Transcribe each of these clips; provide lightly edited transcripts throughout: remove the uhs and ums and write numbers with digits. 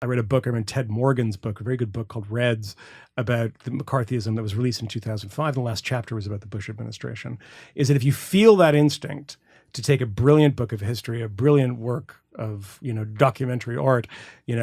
I read a book, I read Ted Morgan's book, a very good book called Reds, about the McCarthyism that was released in 2005. The last chapter was about the Bush administration. Is that if you feel that instinct to take a brilliant book of history, a brilliant work of, documentary art,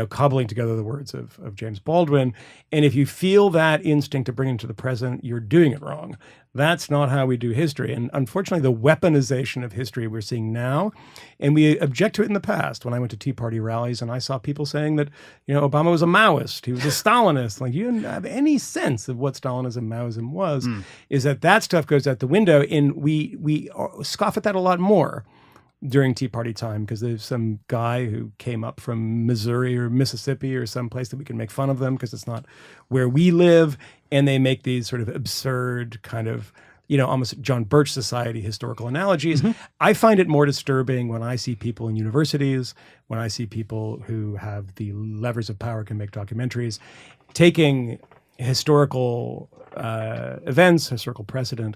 cobbling together the words of James Baldwin, and if you feel that instinct to bring it to the present, you're doing it wrong. That's not how we do history. And unfortunately, the weaponization of history we're seeing now, and we object to it in the past. When I went to Tea Party rallies and I saw people saying that, Obama was a Maoist, he was a Stalinist, like you didn't have any sense of what Stalinism, Maoism was, is that stuff goes out the window. And we scoff at that a lot more during Tea Party time, because there's some guy who came up from Missouri or Mississippi or someplace that we can make fun of them because it's not where we live. And they make these sort of absurd kind of, almost John Birch Society historical analogies. Mm-hmm. I find it more disturbing when I see people in universities, when I see people who have the levers of power, can make documentaries, taking historical events, historical precedent,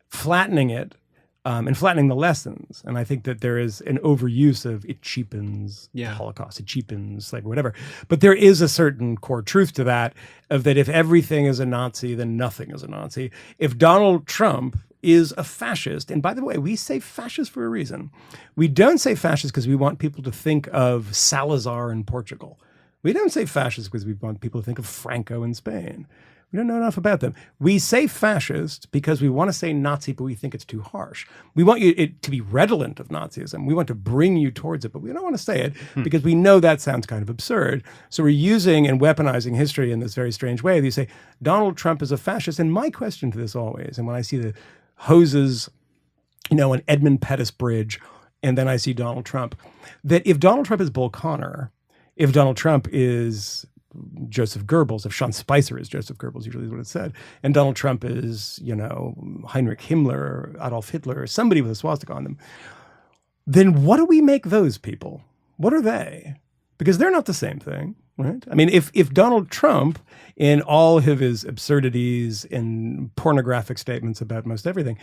flattening it, and flattening the lessons. And I think that there is an overuse of it cheapens the Holocaust, it cheapens slavery, whatever. But there is a certain core truth to that, of that if everything is a Nazi, then nothing is a Nazi. If Donald Trump is a fascist, and by the way, we say fascist for a reason. We don't say fascist because we want people to think of Salazar in Portugal. We don't say fascist because we want people to think of Franco in Spain. We don't know enough about them. We say fascist because we want to say Nazi, but we think it's too harsh. We want it to be redolent of Nazism. We want to bring you towards it, but we don't want to say it because we know that sounds kind of absurd. So we're using and weaponizing history in this very strange way. You say, Donald Trump is a fascist. And my question to this always, and when I see the hoses, on Edmund Pettus Bridge, and then I see Donald Trump, that if Donald Trump is Bull Connor, if Donald Trump is Joseph Goebbels, if Sean Spicer is Joseph Goebbels, usually is what it said, and Donald Trump is, Heinrich Himmler or Adolf Hitler or somebody with a swastika on them, then what do we make those people? What are they? Because they're not the same thing, right? I mean, if Donald Trump, in all of his absurdities and pornographic statements about most everything,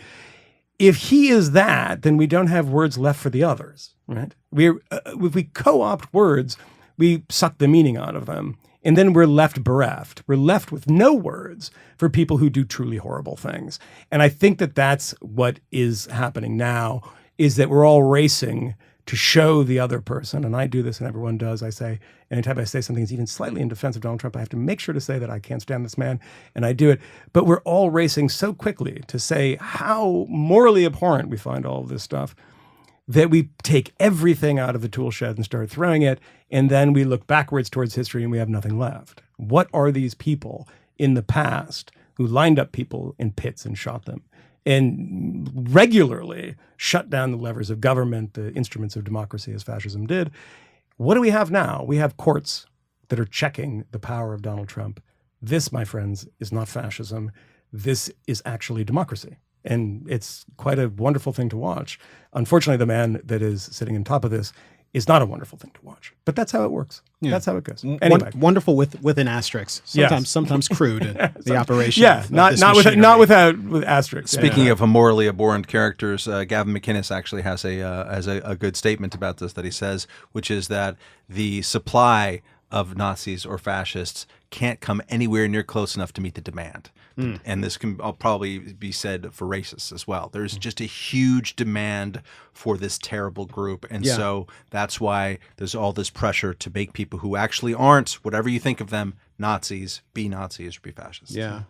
if he is that, then we don't have words left for the others, right? If we co-opt words, we suck the meaning out of them. And then we're left bereft. We're left with no words for people who do truly horrible things. And I think that that's what is happening now, is that we're all racing to show the other person. And I do this, and everyone does. I say, anytime I say something that's even slightly in defense of Donald Trump, I have to make sure to say that I can't stand this man, and I do it. But we're all racing so quickly to say how morally abhorrent we find all of this stuff, that we take everything out of the tool shed and start throwing it, and then we look backwards towards history and we have nothing left. What are these people in the past who lined up people in pits and shot them and regularly shut down the levers of government, the instruments of democracy, as fascism did? What do we have now? We have courts that are checking the power of Donald Trump. This, my friends, is not fascism. This is actually democracy. And it's quite a wonderful thing to watch. Unfortunately, the man that is sitting on top of this is not a wonderful thing to watch. But that's how it works. Yeah. That's how it goes. Anyway. Wonderful with an asterisk. Sometimes crude the operation. Yeah, not with asterisks. Speaking of morally abhorrent characters, Gavin McInnes actually has a good statement about this that he says, which is that the supply of Nazis or fascists can't come anywhere near close enough to meet the demand. And this can probably be said for racists as well. There's just a huge demand for this terrible group. And so that's why there's all this pressure to make people who actually aren't, whatever you think of them, Nazis, be Nazis or be fascists. Yeah.